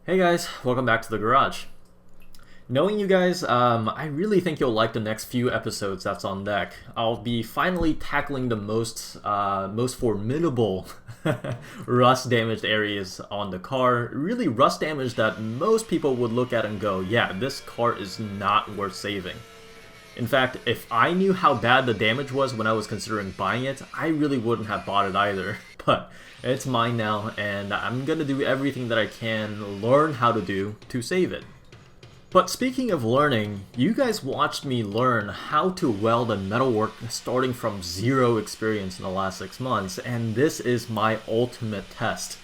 Hey guys, welcome back to the garage. Knowing you guys, I really think you'll like the next few episodes that's on deck. I'll be finally tackling the most formidable rust damaged areas on the car. Really rust damage that most people would look at and go, yeah, this car is not worth saving. In fact, if I knew how bad the damage was when I was considering buying it, I really wouldn't have bought it either. But it's mine now, and I'm gonna do everything that I can learn how to do to save it. But speaking of learning, you guys watched me learn how to weld and metalwork starting from zero experience in the last 6 months, and this is my ultimate test.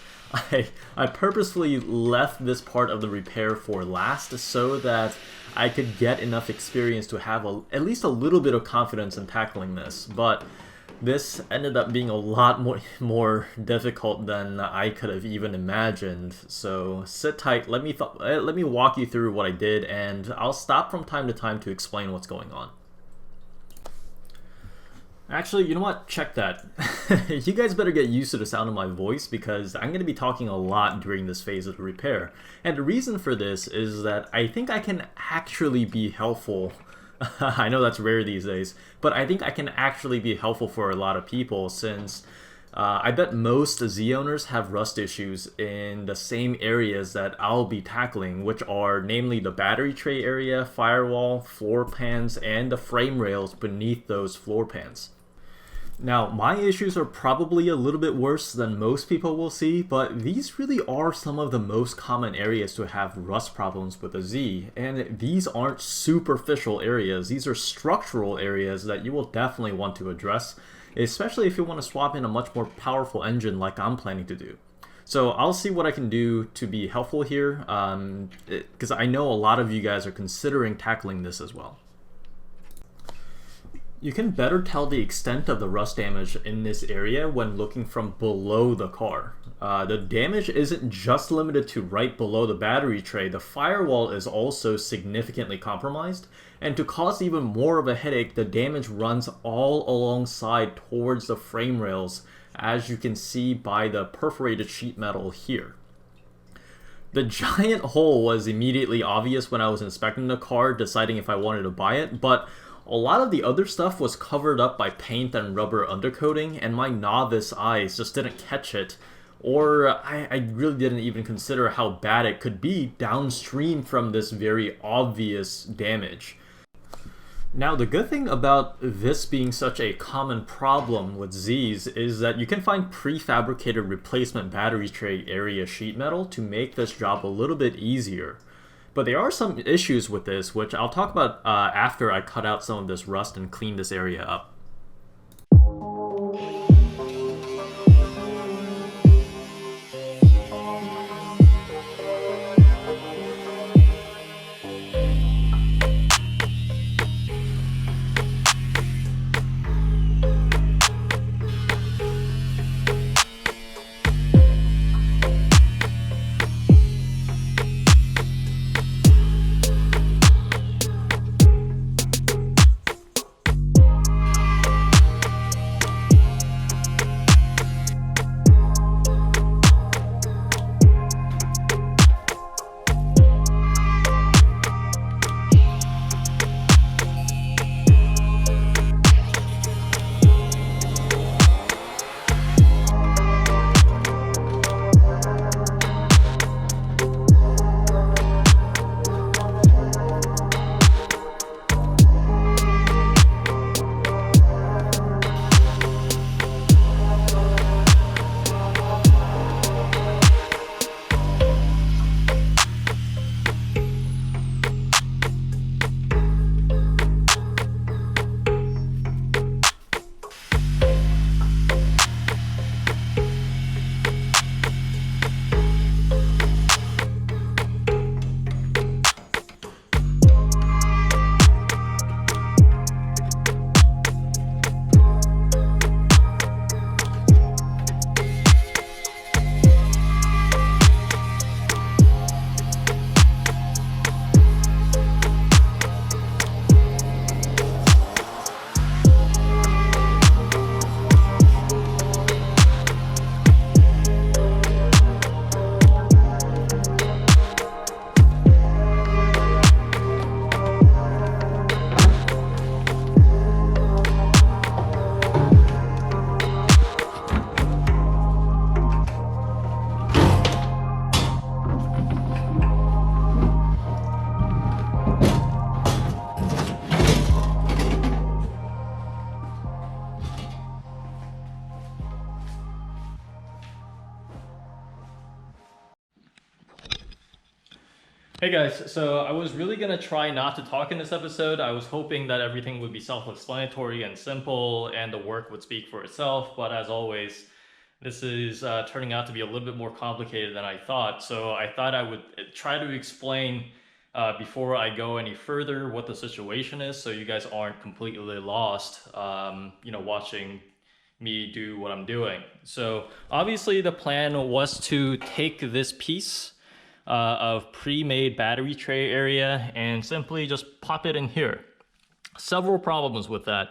I purposefully left this part of the repair for last so that I could get enough experience to have at least a little bit of confidence in tackling this, but this ended up being a lot more difficult than I could have even imagined. So sit tight, let me walk you through what I did, and I'll stop from time to time to explain what's going on. Actually, you know what? Check that. You guys better get used to the sound of my voice because I'm going to be talking a lot during this phase of the repair. And the reason for this is that I think I can actually be helpful. I know that's rare these days, but I think I can actually be helpful for a lot of people since I bet most Z owners have rust issues in the same areas that I'll be tackling, which are namely the battery tray area, firewall, floor pans, and the frame rails beneath those floor pans. Now, my issues are probably a little bit worse than most people will see, but these really are some of the most common areas to have rust problems with a Z, and these aren't superficial areas, these are structural areas that you will definitely want to address, especially if you want to swap in a much more powerful engine like I'm planning to do. So I'll see what I can do to be helpful here, because I know a lot of you guys are considering tackling this as well. You can better tell the extent of the rust damage in this area when looking from below the car. The damage isn't just limited to right below the battery tray, the firewall is also significantly compromised, and to cause even more of a headache, the damage runs all alongside towards the frame rails, as you can see by the perforated sheet metal here. The giant hole was immediately obvious when I was inspecting the car, deciding if I wanted to buy it, but a lot of the other stuff was covered up by paint and rubber undercoating, and my novice eyes just didn't catch it, or I really didn't even consider how bad it could be downstream from this very obvious damage. Now, the good thing about this being such a common problem with Zs is that you can find prefabricated replacement battery tray area sheet metal to make this job a little bit easier. But there are some issues with this, which I'll talk about after I cut out some of this rust and clean this area up. Hey guys, so I was really gonna try not to talk in this episode. I was hoping that everything would be self-explanatory and simple and the work would speak for itself, but as always, this is turning out to be a little bit more complicated than I thought. So I thought I would try to explain before I go any further what the situation is so you guys aren't completely lost, watching me do what I'm doing. So obviously the plan was to take this piece of pre-made battery tray area and simply just pop it in here. Several problems with that.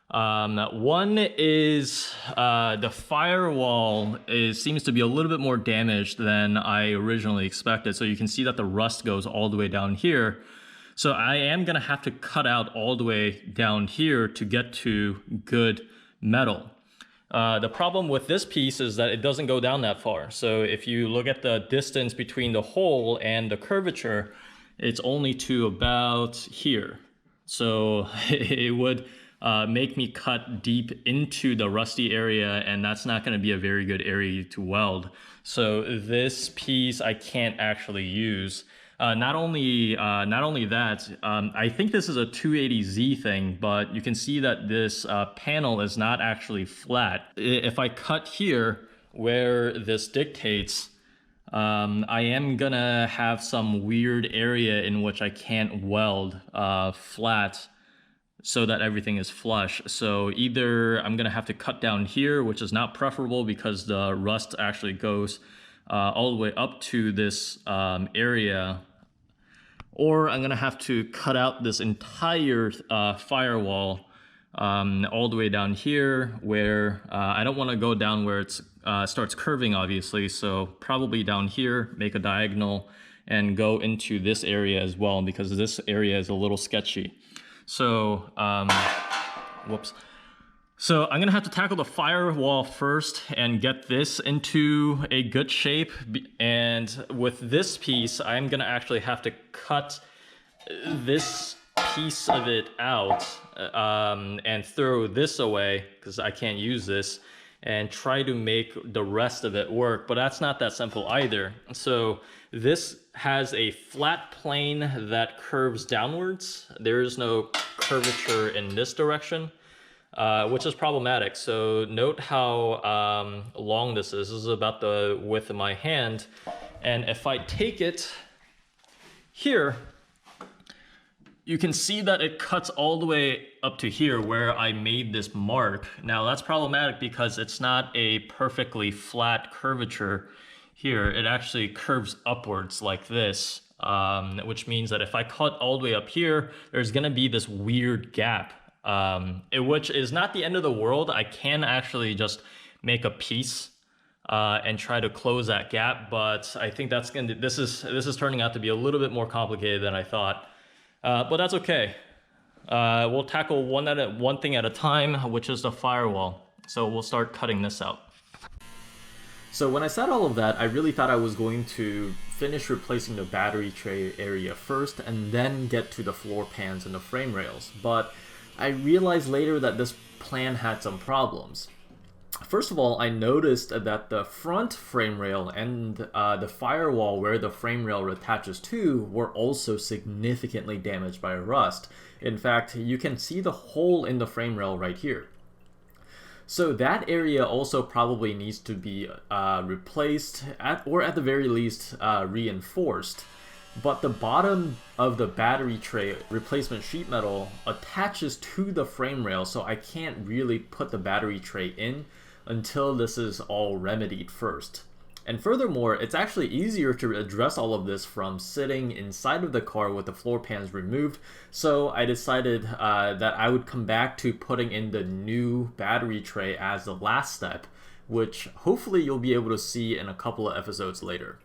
One is the firewall seems to be a little bit more damaged than I originally expected. So you can see that the rust goes all the way down here. So I am gonna have to cut out all the way down here to get to good metal. The problem with this piece is that it doesn't go down that far. So if you look at the distance between the hole and the curvature, it's only to about here. So it would make me cut deep into the rusty area, and that's not going to be a very good area to weld. So this piece I can't actually use. Not only that, I think this is a 280Z thing, but you can see that this panel is not actually flat. If I cut here where this dictates, I am gonna have some weird area in which I can't weld flat so that everything is flush. So either I'm gonna have to cut down here, which is not preferable because the rust actually goes all the way up to this area, or I'm gonna have to cut out this entire firewall all the way down here where I don't wanna go down where it starts curving, obviously. So probably down here, make a diagonal and go into this area as well, because this area is a little sketchy. So, whoops. So I'm gonna have to tackle the firewall first and get this into a good shape. And with this piece, I'm gonna actually have to cut this piece of it out and throw this away because I can't use this, and try to make the rest of it work. But that's not that simple either. So this has a flat plane that curves downwards. There is no curvature in this direction. Which is problematic. So note how long this is. This is about the width of my hand. And if I take it here, you can see that it cuts all the way up to here where I made this mark. Now that's problematic because it's not a perfectly flat curvature here. It actually curves upwards like this, which means that if I cut all the way up here, there's gonna be this weird gap. Which is not the end of the world. I can actually just make a piece and try to close that gap, but I think that's this is turning out to be a little bit more complicated than I thought. But that's okay. We'll tackle one thing at a time, which is the firewall. So we'll start cutting this out. So when I said all of that, I really thought I was going to finish replacing the battery tray area first and then get to the floor pans and the frame rails. But I realized later that this plan had some problems. First of all, I noticed that the front frame rail and the firewall where the frame rail attaches to were also significantly damaged by rust. In fact, you can see the hole in the frame rail right here. So that area also probably needs to be replaced or at the very least reinforced. But the bottom of the battery tray replacement sheet metal attaches to the frame rail, so I can't really put the battery tray in until this is all remedied first. And furthermore, it's actually easier to address all of this from sitting inside of the car with the floor pans removed, so I decided that I would come back to putting in the new battery tray as the last step, which hopefully you'll be able to see in a couple of episodes later.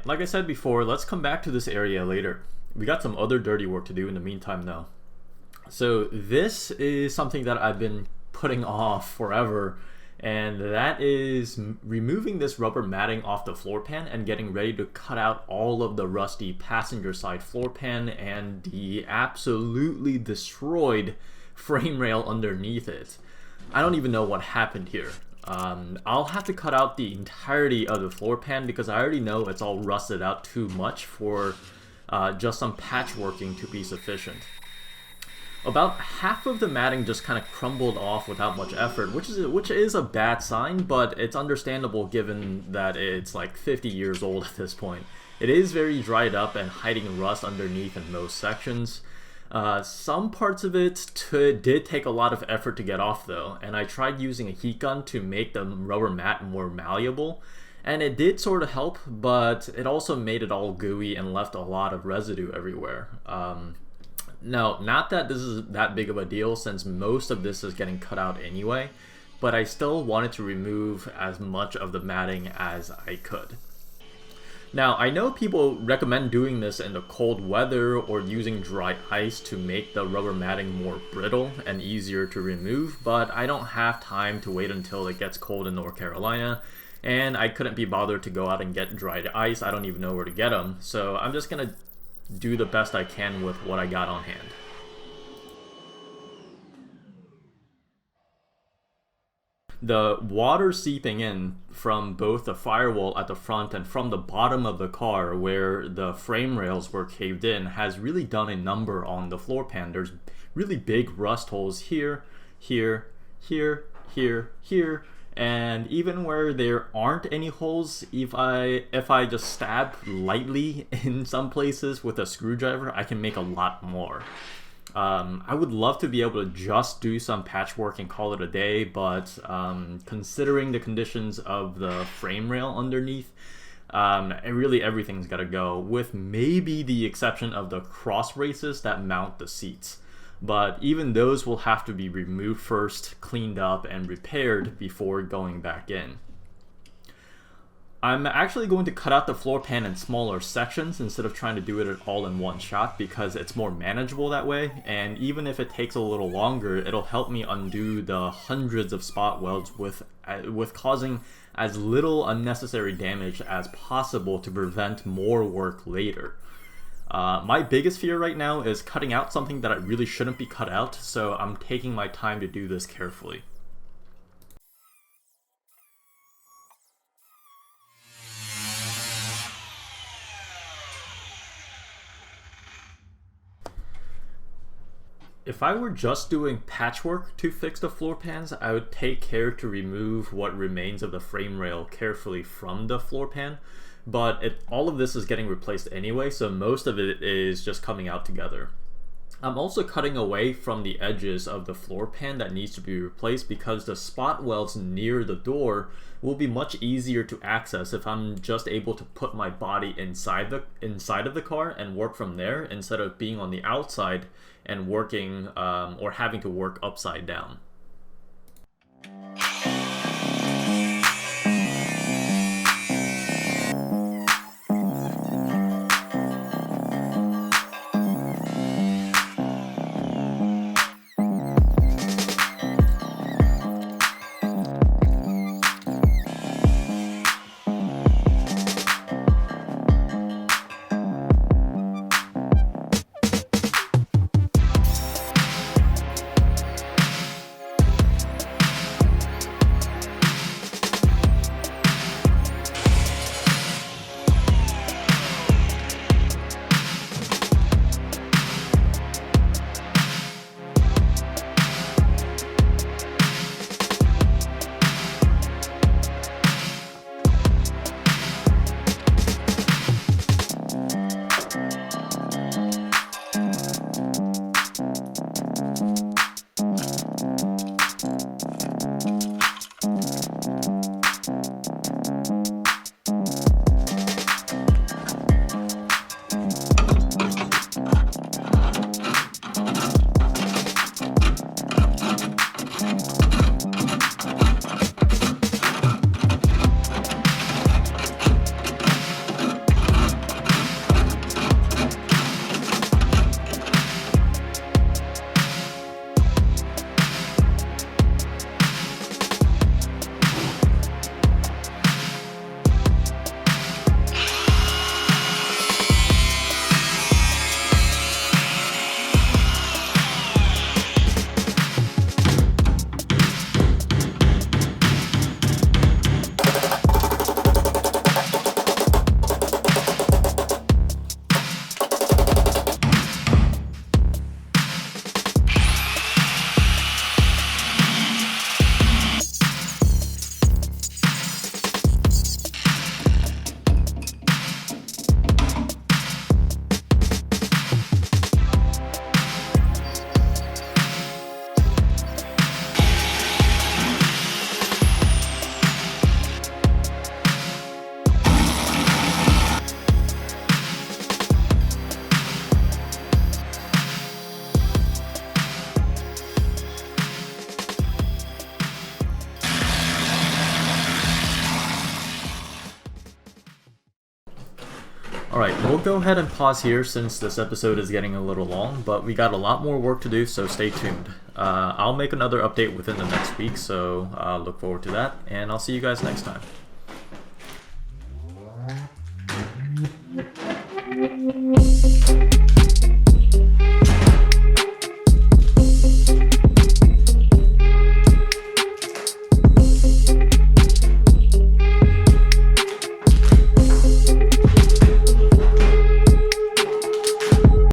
like I said before, let's come back to this area later. We got some other dirty work to do in the meantime though. So this is something that I've been putting off forever, and that is removing this rubber matting off the floor pan and getting ready to cut out all of the rusty passenger side floor pan and the absolutely destroyed frame rail underneath it. I don't even know what happened here. I'll have to cut out the entirety of the floor pan because I already know it's all rusted out too much for just some patchworking to be sufficient. About half of the matting just kind of crumbled off without much effort, which is a bad sign, but it's understandable given that it's like 50 years old at this point. It is very dried up and hiding rust underneath in most sections. Some parts of it did take a lot of effort to get off though, and I tried using a heat gun to make the rubber mat more malleable, and it did sort of help, but it also made it all gooey and left a lot of residue everywhere. No, not that this is that big of a deal since most of this is getting cut out anyway, but I still wanted to remove as much of the matting as I could. Now, I know people recommend doing this in the cold weather or using dry ice to make the rubber matting more brittle and easier to remove, but I don't have time to wait until it gets cold in North Carolina, and I couldn't be bothered to go out and get dried ice. I don't even know where to get them, so I'm just gonna do the best I can with what I got on hand. The water seeping in from both the firewall at the front and from the bottom of the car where the frame rails were caved in has really done a number on the floor pan. There's really big rust holes here, here, here, here, here, and even where there aren't any holes, if I just stab lightly in some places with a screwdriver, I can make a lot more. I would love to be able to just do some patchwork and call it a day, but considering the conditions of the frame rail underneath, really everything's got to go, with maybe the exception of the cross braces that mount the seats. But even those will have to be removed first, cleaned up, and repaired before going back in. I'm actually going to cut out the floor pan in smaller sections instead of trying to do it all in one shot because it's more manageable that way, and even if it takes a little longer, it'll help me undo the hundreds of spot welds with causing as little unnecessary damage as possible to prevent more work later. My biggest fear right now is cutting out something that I really shouldn't be cut out, so I'm taking my time to do this carefully. If I were just doing patchwork to fix the floor pans, I would take care to remove what remains of the frame rail carefully from the floor pan, but all of this is getting replaced anyway, so most of it is just coming out together. I'm also cutting away from the edges of the floor pan that needs to be replaced because the spot welds near the door will be much easier to access if I'm just able to put my body inside of the car and work from there instead of being on the outside and working or having to work upside down. Alright, we'll go ahead and pause here since this episode is getting a little long, but we got a lot more work to do, so stay tuned. I'll make another update within the next week, so look forward to that, and I'll see you guys next time.